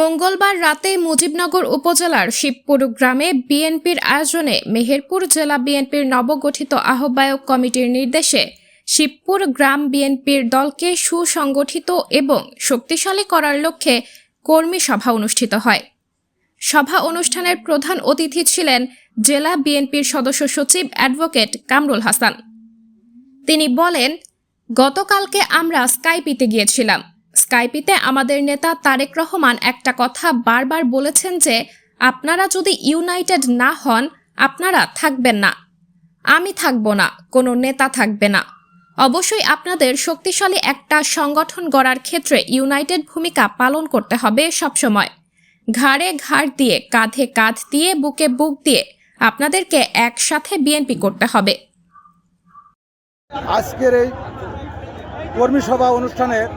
মঙ্গলবার রাতে মুজিবনগর উপজেলার শিবপুর গ্রামে বিএনপির আয়োজনে মেহেরপুর জেলা বিএনপির নবগঠিত আহ্বায়ক কমিটির নির্দেশে শিবপুর গ্রাম বিএনপির দলকে সুসংগঠিত এবং শক্তিশালী করার লক্ষ্যে কর্মী সভা অনুষ্ঠিত হয়। সভা অনুষ্ঠানের প্রধান অতিথি ছিলেন জেলা বিএনপির সদস্য সচিব অ্যাডভোকেট কামরুল হাসান। তিনি বলেন, গতকালকে আমরা স্কাইপিতে গিয়েছিলাম। স্কাইপিতে আমাদের নেতা তারেক রহমান একটা কথা বারবার বলেছেন যে আপনারা যদি ইউনাইটেড না হন আপনারা থাকবেন না, আমি থাকব না, কোনো নেতা থাকবে না। অবশ্যই আপনাদের শক্তিশালী একটা সংগঠন গড়ার ক্ষেত্রে ইউনাইটেড ভূমিকা পালন করতে হবে সবসময়। ঘাড়ে ঘাড় দিয়ে, কাঁধে কাঁধ দিয়ে, বুকে বুক দিয়ে আপনাদেরকে একসাথে বিএনপি করতে হবে। আজকের এই কর্মী সভা অনুষ্ঠানের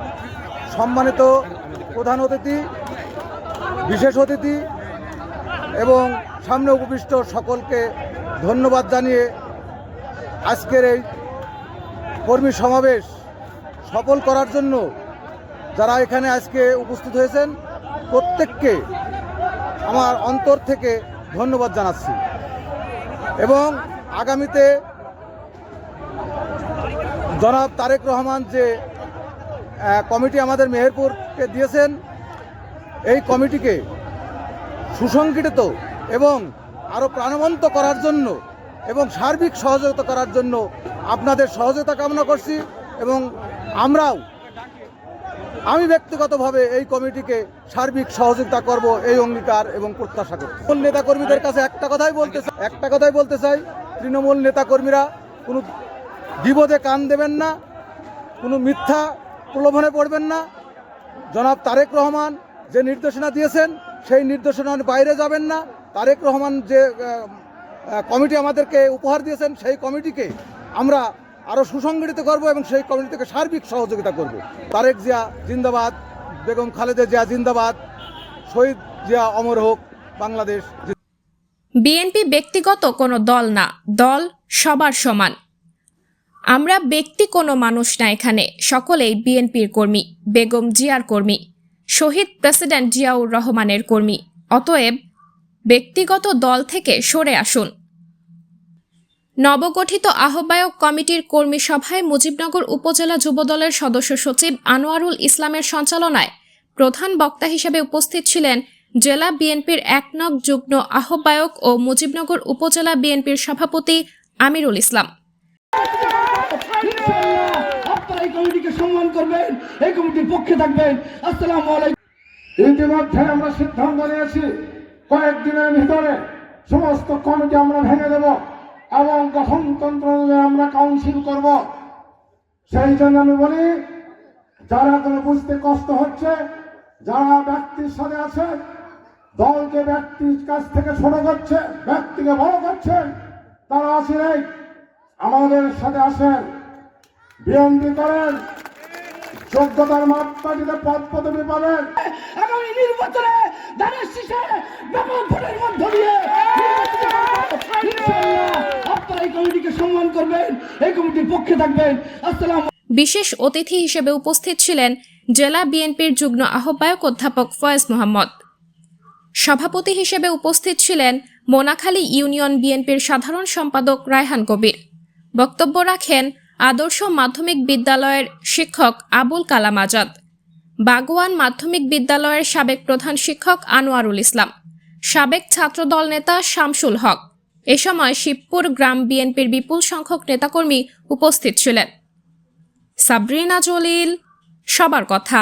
সম্মানিত প্রধান অতিথি, বিশেষ অতিথি এবং সামনে উপবিষ্ট সকলকে ধন্যবাদ জানিয়ে আজকের এই কর্মী সমাবেশ সফল করার জন্য যারা এখানে আজকে উপস্থিত হয়েছেন প্রত্যেককে আমার অন্তর থেকে ধন্যবাদ জানাচ্ছি এবং আগামীতে জনাব তারেক রহমান যে কমিটি আমাদের মেহেরপুরকে দিয়েছেন, এই কমিটিকে সুসংগঠিত এবং আরও প্রাণবন্ত করার জন্য এবং সার্বিক সহযোগিতা করার জন্য আপনাদের সহযোগিতা কামনা করছি এবং আমি ব্যক্তিগতভাবে এই কমিটিকে সার্বিক সহযোগিতা করব এই অঙ্গীকার এবং প্রত্যাশা করি। নেতাকর্মীদের কাছে একটা কথাই বলতে চাই, তৃণমূল নেতাকর্মীরা কোনো বিপদে কান দেবেন না, কোনো মিথ্যা প্রলোভনে পড়বেন না। জনাব তারেক রহমান যে নির্দেশনা দিয়েছেন সেই নির্দেশনার বাইরে যাবেন না। তারেক রহমান যে কমিটি আমাদেরকে উপহার দিয়েছেন সেই কমিটিকে আমরা আরও সুসংগঠিত করব এবং সেই কমিটি থেকে সার্বিক সহযোগিতা করব। তারেক জিয়া জিন্দাবাদ, বেগম খালেদা জিয়া জিন্দাবাদ, শহীদ জিয়া অমর হোক বাংলাদেশ। বিএনপি ব্যক্তিগত কোনো দল না, দল সবার সমান। আমরা ব্যক্তি কোনো মানুষ না, এখানে সকলেই বিএনপির কর্মী, বেগম জিয়ার কর্মী, শহীদ প্রেসিডেন্ট জিয়াউর রহমানের কর্মী। অতএব ব্যক্তিগত দল থেকে সরে আসুন। নবগঠিত আহ্বায়ক কমিটির কর্মী সভায় মুজিবনগর উপজেলা যুবদলের সদস্য সচিব আনোয়ারুল ইসলামের সঞ্চালনায় প্রধান বক্তা হিসেবে উপস্থিত ছিলেন জেলা বিএনপির ১ নং যুগ্ম আহ্বায়ক ও মুজিবনগর উপজেলা বিএনপির সভাপতি আমিরুল ইসলাম। ইতিমধ্যে আমরা সিদ্ধান্ত নিয়েছি কয়েকদিনের ভিতরে সমস্ত কমিটি আমরা ভেঙে দেব এবং গঠনতন্ত্র অনুযায়ী আমরা কাউন্সিল করব। সেই জন্য আমি বলি, যারা কোনো বুঝতে কষ্ট হচ্ছে, যারা ব্যক্তির সাথে আছে, দলকে ব্যক্তির কাছ থেকে ছোট করছে, ব্যক্তিকে বড় করছেন, তারা আসেন, আমাদের সাথে আসেন, বিএনপি করেন, যোগ্যতার মাপকাঠিতে পদ পদবি পাবেন। আগামী নির্বাচনে ধানের শীষে ব্যাপক ভোটের মধ্য দিয়ে আপনারা এই কমিটিকে সম্মান করবেন, এই কমিটির পক্ষে থাকবেন। আসসালাম। বিশেষ অতিথি হিসেবে উপস্থিত ছিলেন জেলা বিএনপির যুগ্ম আহ্বায়ক অধ্যাপক ফয়েজ মোহাম্মদ। সভাপতি হিসেবে উপস্থিত ছিলেন মোনাখালী ইউনিয়ন বিএনপির সাধারণ সম্পাদক রায়হান কবির। বক্তব্য রাখেন আদর্শ মাধ্যমিক বিদ্যালয়ের শিক্ষক আবুল কালাম আজাদ, বাগোয়ান মাধ্যমিক বিদ্যালয়ের সাবেক প্রধান শিক্ষক আনোয়ারুল ইসলাম, সাবেক ছাত্রদল নেতা শামসুল হক। এ সময় শিবপুর গ্রাম বিএনপির বিপুল সংখ্যক নেতাকর্মী উপস্থিত ছিলেন। সাবরিনা জলিল, সবার কথা।